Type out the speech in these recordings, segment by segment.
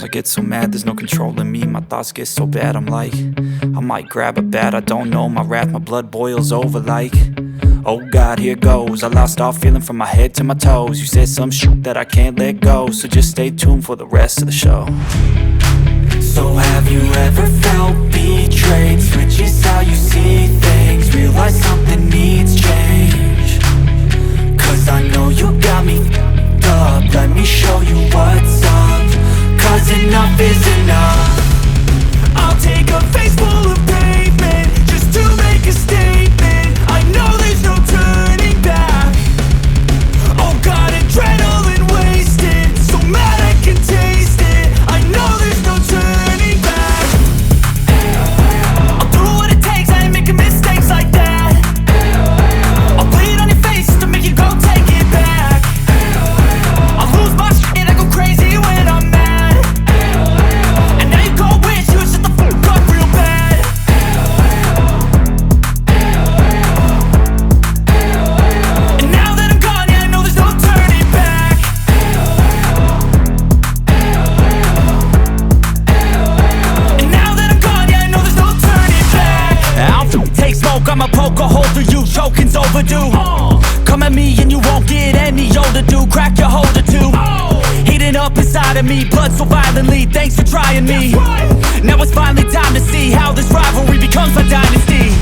Sometimes I get so mad, there's no controlling me. My thoughts get so bad, I'm like, I might grab a bat, I don't know. My wrath, my blood boils over like, oh God, here goes. I lost all feeling from my head to my toes. You said some shit that I can't let go, so just stay tuned for the rest of the show. So have you ever felt betrayed? Switches how you see things, realize something needs change. Cause I know you got me f***ed up. Let me show you what's up. Cause enough is enough. I'll take a face full of pavement just to make a statement. I know there's no turning back. Oh God, adrenaline wasted, so mad I can taste it. I know there's no turning back. I'll do what it takes, I ain't making mistakes like that. I'll bleed on your face to make you go take it back. I'll lose my shit, I go crazy when I'm mad. And now you go wish you would shut the fuck up real bad. And now that I'm gone, yeah, I know there's no turning back. And now that I'm gone, yeah, I know there's no turning back. I don't take smoke, I'ma poke a hole through you, choking's overdue. Come at me and you won't get any older, dude. Crack your holder too. Heating up inside of me, blood so violently. Thanks for trying me. Now it's finally time to see how this rivalry becomes a dynasty.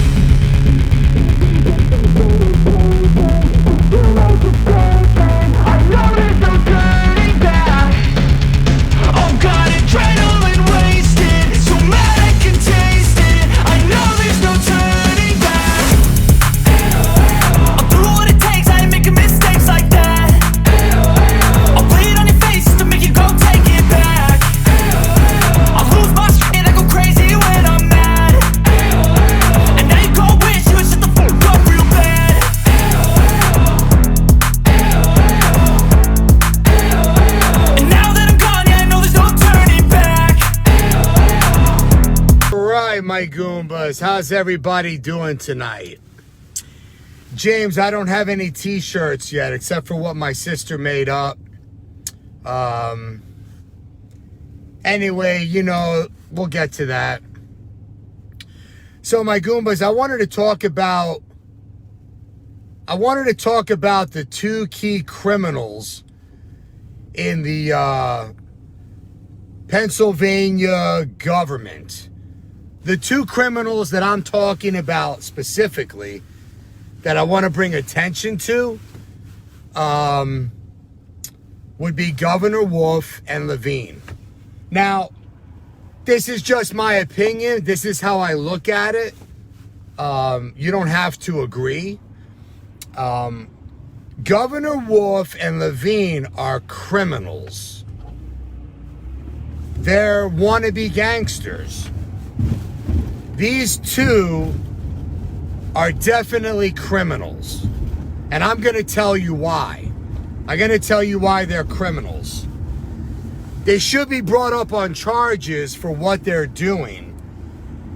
I know there's no turning back. Oh God, adrenaline wasted, so mad I can taste it. I know there's no turning back. I'll do what it takes, I ain't making mistakes like that. I'll bleed on your face to make you go take it back. I'll lose my shit, I go crazy when I'm mad. And now you go wish you would shut the fuck up real bad. And now that I'm gone, yeah, I know there's no turning back. Right, my Goombas, how's everybody doing tonight? James, I don't have any t-shirts yet except for what my sister made up. Anyway, you know, we'll get to that. So my Goombas, I wanted to talk about the two key criminals in the Pennsylvania government. The two criminals that I'm talking about specifically that I want to bring attention to would be Governor Wolf and Levine. Now, this is just my opinion. This is how I look at it. You don't have to agree. Governor Wolf and Levine are criminals. They're wannabe gangsters. These two are definitely criminals. And I'm going to tell you why. I'm going to tell you why they're criminals. They should be brought up on charges for what they're doing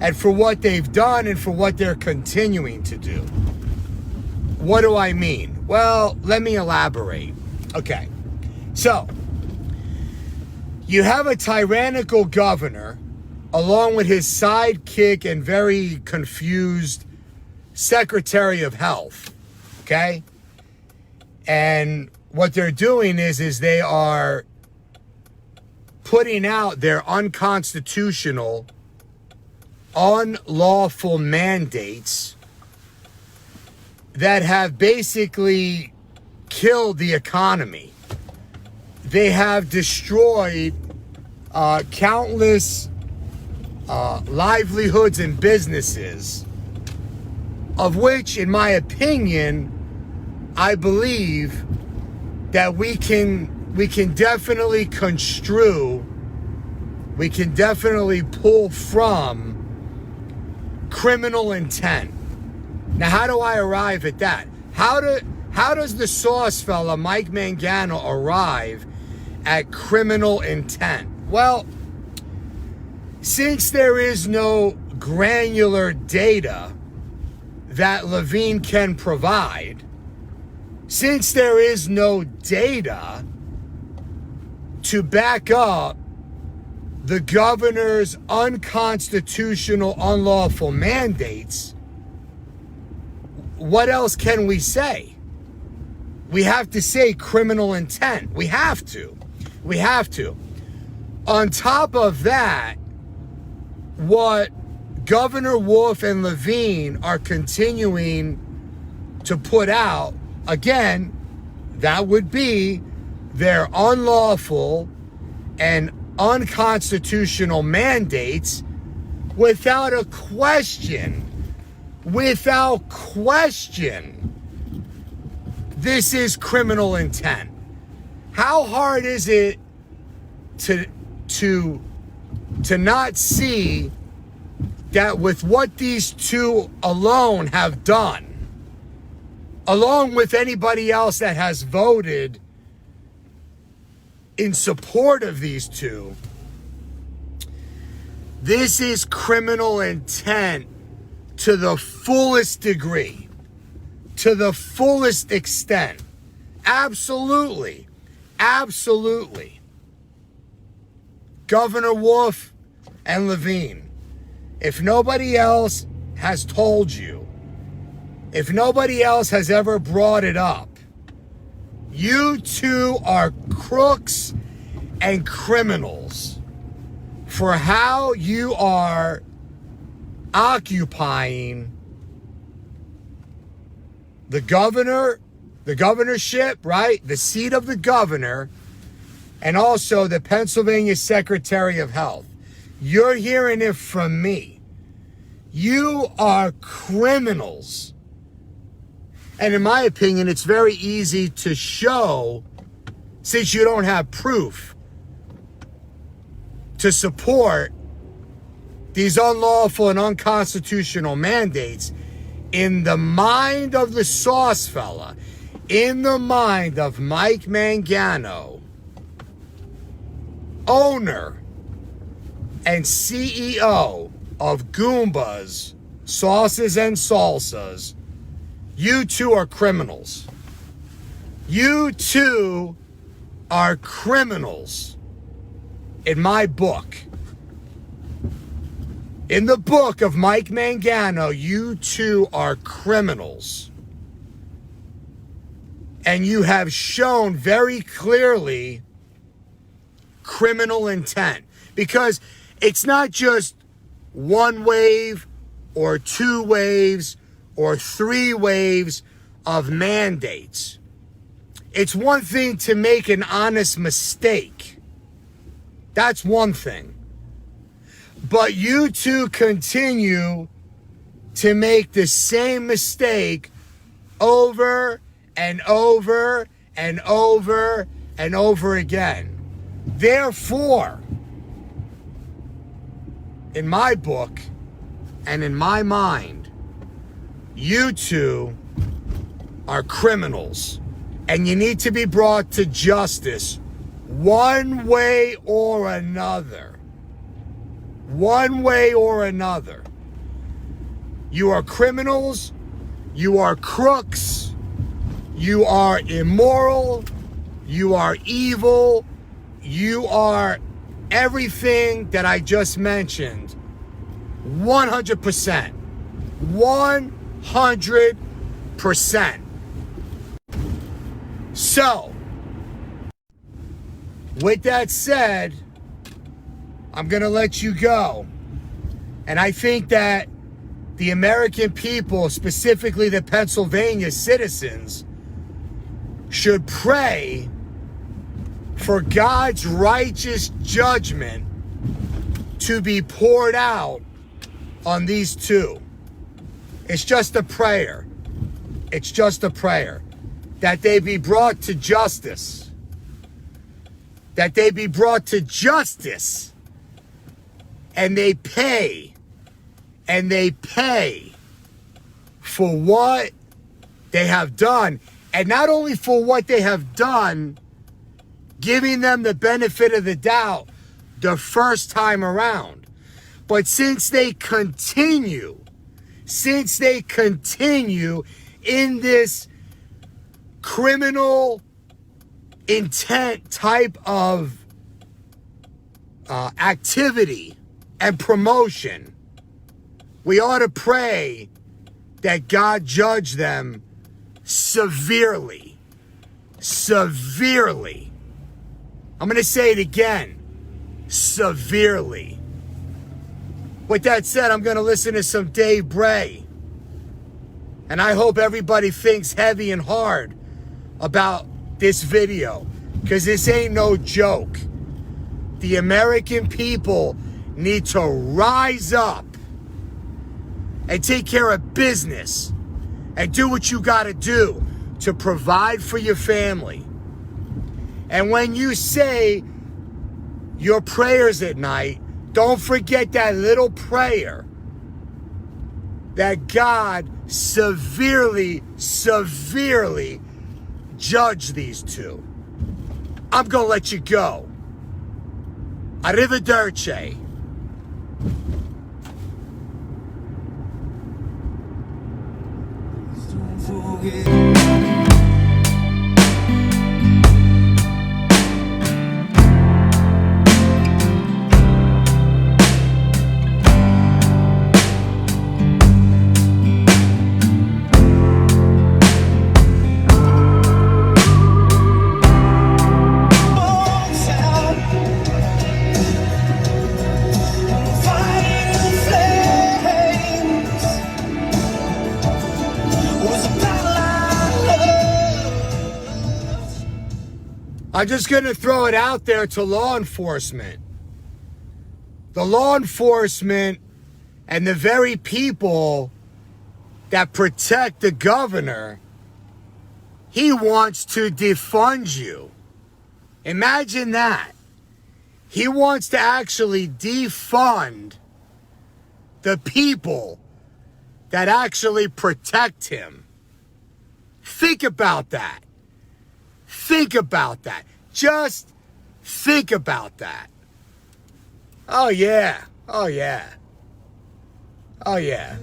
and for what they've done and for what they're continuing to do. What do I mean? Well, let me elaborate. Okay. So, you have a tyrannical governor along with his sidekick and very confused Secretary of Health, okay? And what they're doing is they are putting out their unconstitutional, unlawful mandates that have basically killed the economy. They have destroyed countless livelihoods and businesses, of which, in my opinion, I believe that we can definitely construe, we can definitely pull from criminal intent. Now, how do I arrive at that? How does the sauce fella, Mike Mangano, arrive at criminal intent? Well, since there is no granular data that Levine can provide, since there is no data to back up the governor's unconstitutional, unlawful mandates, what else can we say? We have to say criminal intent. We have to. We have to. On top of that, what Governor Wolf and Levine are continuing to put out, again, that would be their unlawful and unconstitutional mandates without a question. Without question, this is criminal intent. How hard is it to not see that with what these two alone have done, along with anybody else that has voted in support of these two, this is criminal intent to the fullest degree, to the fullest extent. Absolutely. Absolutely. Governor Wolf and Levine, if nobody else has told you, if nobody else has ever brought it up, you two are crooks and criminals for how you are occupying the governorship, right? The seat of the governor, and also the Pennsylvania Secretary of Health. You're hearing it from me. You are criminals. And in my opinion, it's very easy to show, since you don't have proof to support these unlawful and unconstitutional mandates, in the mind of the sauce fella, in the mind of Mike Mangano, owner and CEO of Gumba's Sauces and Salsas, you two are criminals. You two are criminals in my book. In the book of Mike Mangano, you two are criminals. And you have shown very clearly criminal intent. Because it's not just one wave or two waves or three waves of mandates. It's one thing to make an honest mistake. That's one thing. But you two continue to make the same mistake over and over and over and over again. Therefore, in my book and in my mind, you two are criminals and you need to be brought to justice one way or another. One way or another. You are criminals. You are crooks. You are immoral. You are evil. You are everything that I just mentioned. 100%. 100%. So, with that said, I'm going to let you go. And I think that the American people, specifically the Pennsylvania citizens, should pray for God's righteous judgment to be poured out on these two. It's just a prayer. It's just a prayer. That they be brought to justice. That they be brought to justice. And they pay for what they have done. And not only for what they have done, giving them the benefit of the doubt the first time around, but since they continue in this criminal intent type of activity and promotion, we ought to pray that God judge them severely. Severely. I'm going to say it again. Severely. With that said, I'm going to listen to some Dave Bray. And I hope everybody thinks heavy and hard about this video, because this ain't no joke. The American people need to rise up and take care of business and do what you got to do to provide for your family. And when you say your prayers at night, don't forget that little prayer that God severely, severely judge these two. I'm going to let you go. Arrivederci. Don't forget. I'm just going to throw it out there to law enforcement. The law enforcement and the very people that protect the governor, he wants to defund you. Imagine that. He wants to actually defund the people that actually protect him. Think about that. Think about that. Just think about that. Oh yeah. Oh yeah. Oh yeah.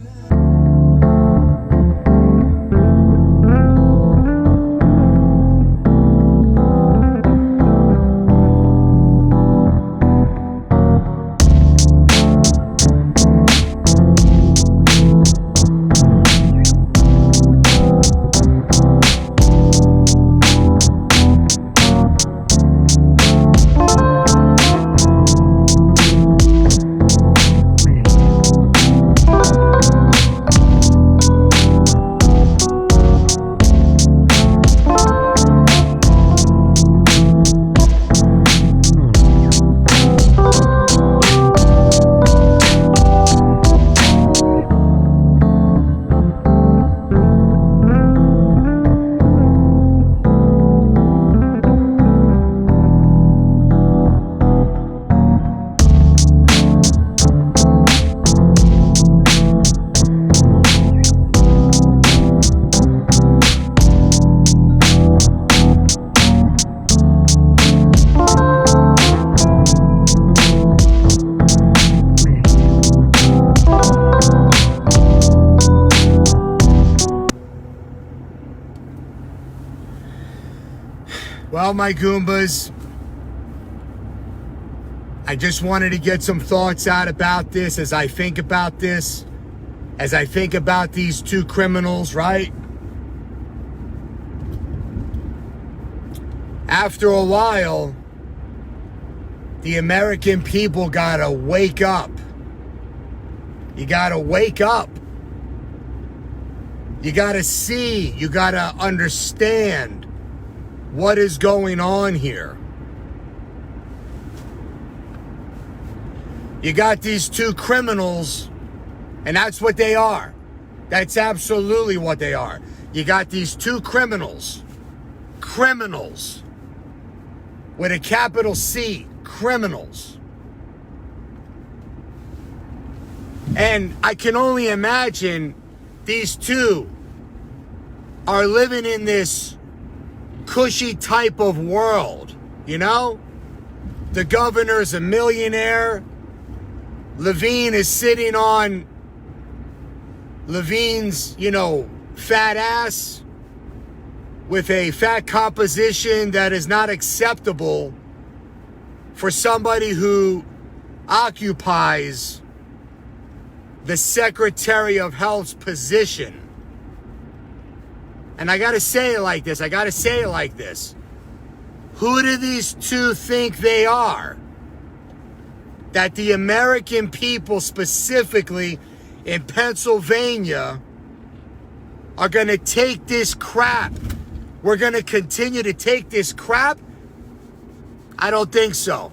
Well, my Goombas, I just wanted to get some thoughts out about this as I think about this, as I think about these two criminals, right? After a while, the American people gotta wake up. You gotta wake up. You gotta see, you gotta understand what is going on here. You got these two criminals, and that's what they are. That's absolutely what they are. You got these two criminals. Criminals. With a capital C. Criminals. And I can only imagine these two are living in this cushy type of world, you know? The governor's a millionaire. Levine is sitting on Levine's, fat ass with a fat composition that is not acceptable for somebody who occupies the Secretary of Health's position. And I gotta say it like this. Who do these two think they are? That the American people, specifically in Pennsylvania, are gonna take this crap? We're gonna continue to take this crap? I don't think so.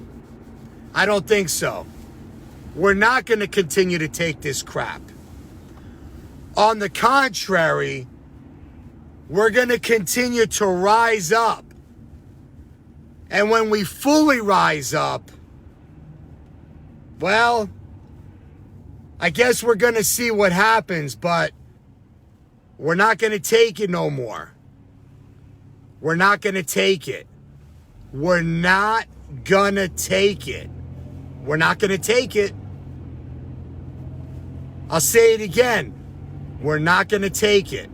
We're not going to continue to take this crap. On the contrary, we're going to continue to rise up. And when we fully rise up, well, I guess we're going to see what happens, but we're not going to take it no more. We're not going to take it. We're not going to take it. We're not going to take it. I'll say it again. We're not going to take it.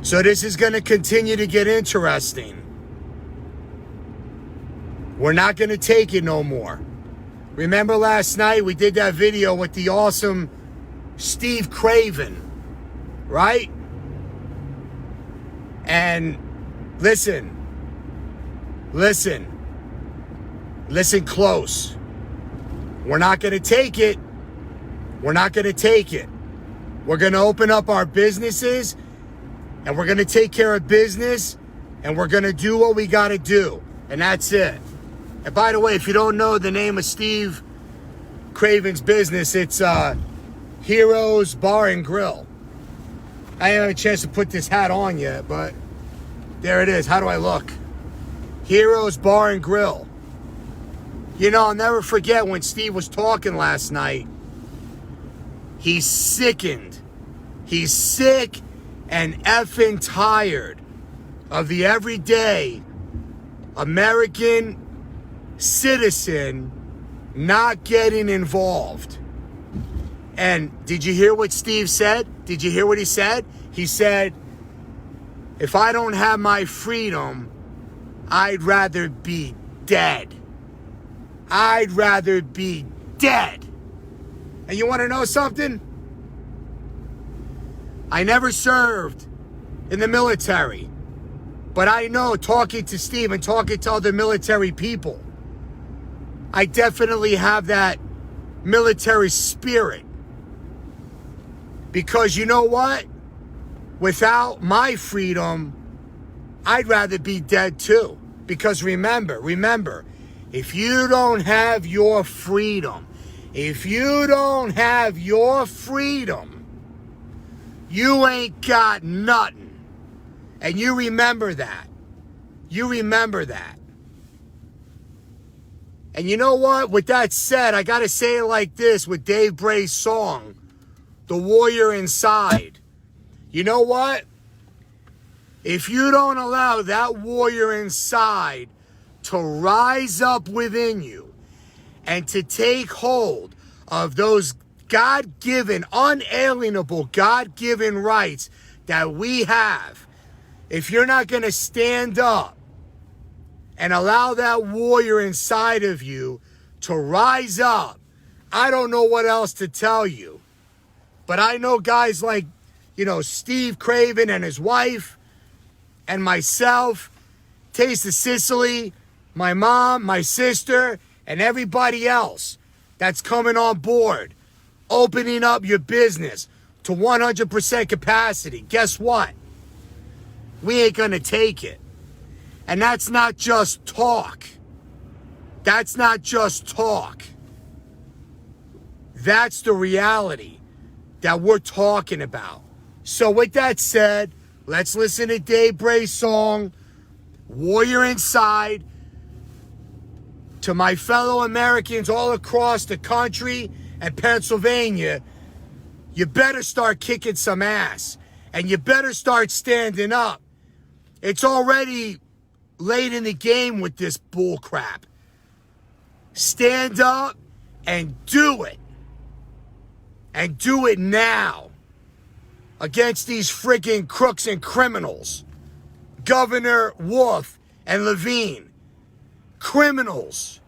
So this is going to continue to get interesting. We're not going to take it no more. Remember last night we did that video with the awesome Steve Craven, right? And listen close. We're not going to take it. We're not going to take it. We're going to open up our businesses, and we're going to take care of business, and we're going to do what we got to do. And that's it. And by the way, if you don't know the name of Steve Craven's business, it's Heroes Bar and Grill. I haven't had a chance to put this hat on yet, but there it is. How do I look? Heroes Bar and Grill. You know, I'll never forget when Steve was talking last night. He's sickened. He's sick and effing tired of the everyday American citizen not getting involved. And did you hear what Steve said? Did you hear what he said? He said, if I don't have my freedom, I'd rather be dead. I'd rather be dead. And you want to know something? I never served in the military. But I know, talking to Steve and talking to other military people, I definitely have that military spirit. Because you know what? Without my freedom, I'd rather be dead too. Because remember, if you don't have your freedom, you ain't got nothing. And you remember that. And you know what? With that said, I gotta say it like this with Dave Bray's song, The Warrior Inside. You know what? If you don't allow that warrior inside to rise up within you and to take hold of those God-given, unalienable God-given rights that we have, if you're not going to stand up and allow that warrior inside of you to rise up, I don't know what else to tell you. But I know guys like, Steve Craven and his wife and myself, Taste of Sicily, my mom, my sister, and everybody else that's coming on board, opening up your business to 100% capacity. Guess what? We ain't gonna take it. And that's not just talk. That's the reality that we're talking about. So with that said, let's listen to Dave Bray's song, Warrior Inside. To my fellow Americans all across the country and Pennsylvania, you better start kicking some ass. And you better start standing up. It's already late in the game with this bull crap. Stand up and do it. And do it now. Against these freaking crooks and criminals. Governor Wolf and Levine. criminals.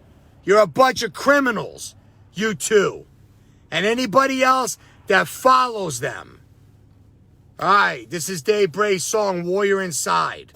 You're a bunch of criminals, you two. And anybody else that follows them. All right, this is Dave Bray's song, Warrior Inside.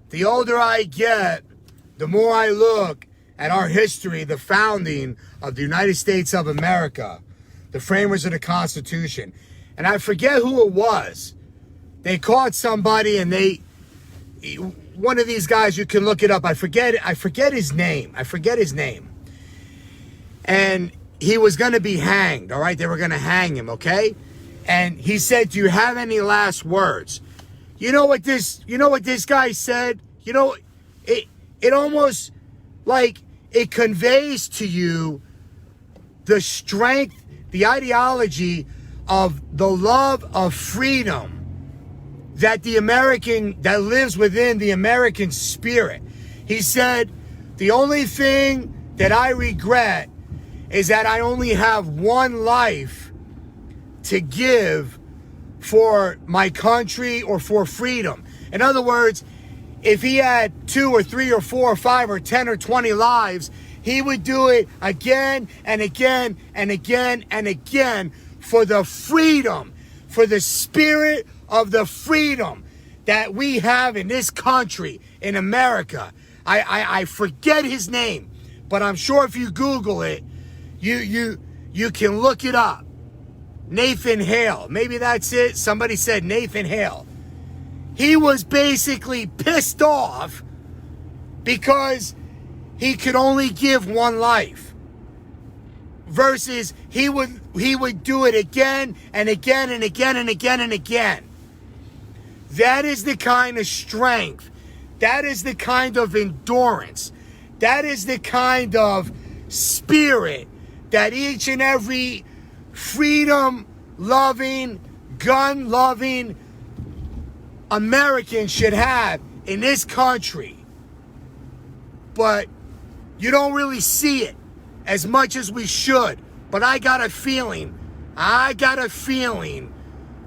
The older I get, the more I look at our history, the founding of the United States of America, the framers of the Constitution. And I forget who it was. They caught somebody and one of these guys, you can look it up. I forget his name. And he was going to be hanged, all right? They were going to hang him, okay? And he said, "Do you have any last words?" You know what this guy said? You know, it almost like it conveys to you the strength, the ideology of the love of freedom that lives within the American spirit. He said, "The only thing that I regret is that I only have one life to give for my country or for freedom." In other words, if he had 2 or 3 or 4 or 5 or 10 or 20 lives, he would do it again and again and again and again for the freedom, for the spirit of the freedom that we have in this country, in America. I forget his name, but I'm sure if you Google it, you can look it up. Nathan Hale. Maybe that's it. Somebody said Nathan Hale. He was basically pissed off because he could only give one life. Versus he would do it again and again and again and again and again. That is the kind of strength. That is the kind of endurance. That is the kind of spirit that each and every freedom-loving, gun-loving American should have in this country. But you don't really see it as much as we should. But I got a feeling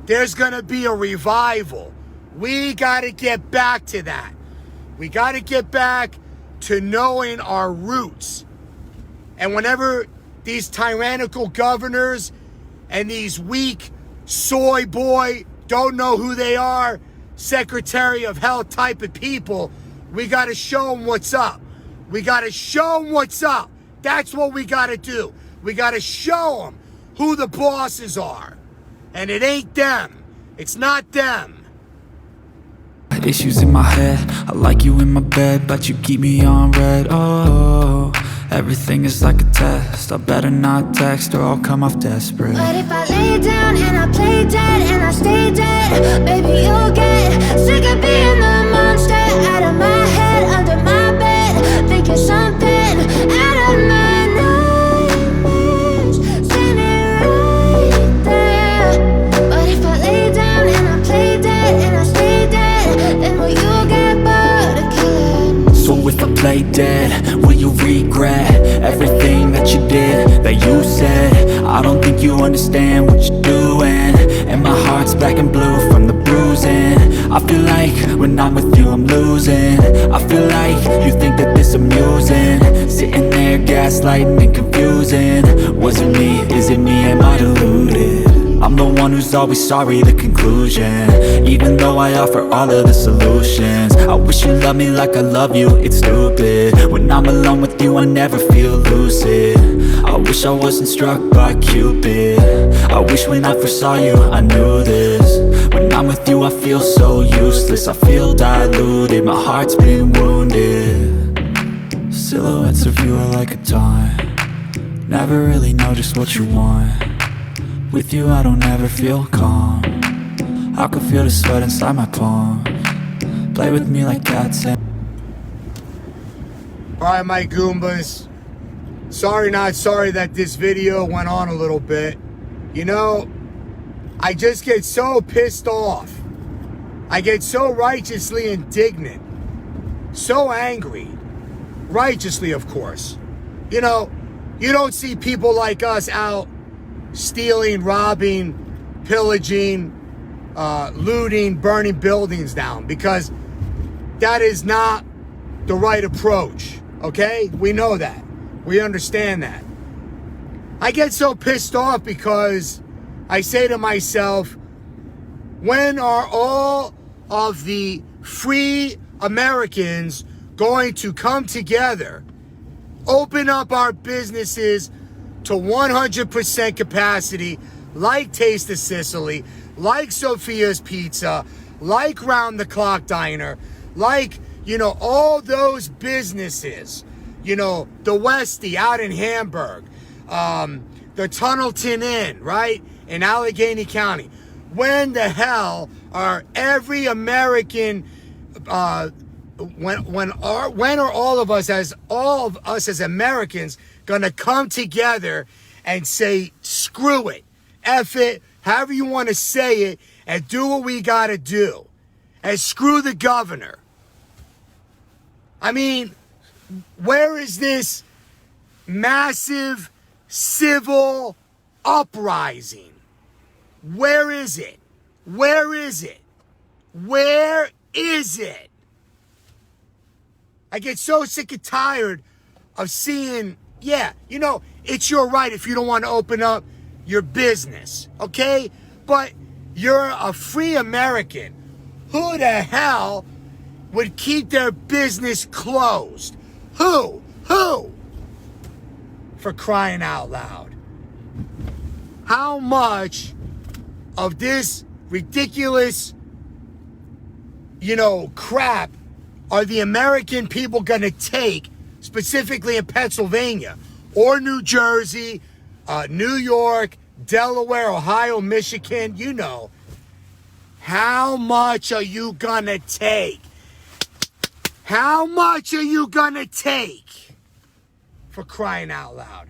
there's going to be a revival. We got to get back to that. We got to get back to knowing our roots. And whenever these tyrannical governors and these weak soy boy don't know who they are, Secretary of Health type of people, we got to show them what's up. We got to show them what's up. That's what we got to do. We got to show them who the bosses are. And it ain't them. It's not them. Issues in my head, I like you in my bed, but you keep me on red. Oh, everything is like a test. I better not text or I'll come off desperate. But if I lay down and I play dead and I stay dead, baby, you'll get sick of being the monster out of my head, under my bed, thinking something out of my nightmares, standing right there. But if I lay down and I play dead and I stay dead, then will you get bored of killing? So if I play dead, will you regret everything that you did, that you said? I don't think you understand what you're doing, and my heart's black and blue from the bruising. I feel like when I'm with you I'm losing. I feel like you think that this amusing, sitting there gaslighting and confusing. Was it me? Is it me? Am I deluded? I'm the one who's always sorry, the conclusion, even though I offer all of the solutions. I wish you loved me like I love you, it's stupid. When I'm alone with you I never feel lucid. I wish I wasn't struck by Cupid. I wish when I first saw you I knew this. When I'm with you I feel so useless, I feel diluted, my heart's been wounded. Silhouettes of you are like a taunt, never really know just what you want. With you I don't ever feel calm, I can feel the sweat inside my palm. Play with me like cats and... Alright, my Goombas. Sorry not sorry that this video went on a little bit. You know, I just get so pissed off. I get so righteously indignant. So angry. Righteously, of course. You know, you don't see people like us out stealing, robbing, pillaging, looting, burning buildings down, because that is not the right approach, okay? We know that. We understand that. I get so pissed off because I say to myself, when are all of the free Americans going to come together, open up our businesses to 100% capacity, like Taste of Sicily, like Sophia's Pizza, like Round the Clock Diner, like, you know, all those businesses, you know, the Westie out in Hamburg, the Tunnelton Inn, right, in Allegheny County. When the hell are every American, when are all of us as Americans gonna come together and say, screw it, F it, however you want to say it, and do what we gotta do, and screw the governor? I mean, where is this massive civil uprising? Where is it? Where is it? Where is it? I get so sick and tired of seeing, yeah, you know, it's your right if you don't want to open up your business, okay? But you're a free American. Who the hell would keep their business closed? Who? Who? For crying out loud. How much of this ridiculous, you know, crap are the American people going to take, specifically in Pennsylvania or New Jersey, New York, Delaware, Ohio, Michigan, you know? How much are you going to take? How much are you going to take? For crying out loud.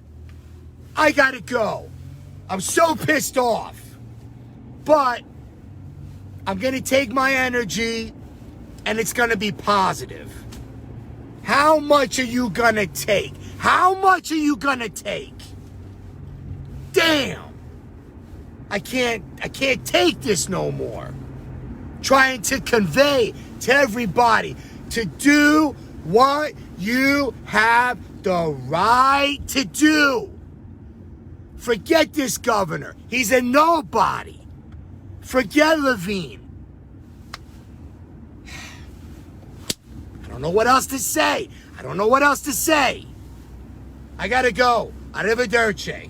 I got to go. I'm so pissed off. But I'm going to take my energy and it's going to be positive. How much are you going to take? How much are you going to take? Damn. I can't take this no more. Trying to convey to everybody to do what you have the right to do. Forget this governor. He's a nobody. Forget Levine. don't know what else to say. I don't know what else to say. I gotta go. Arrivederci.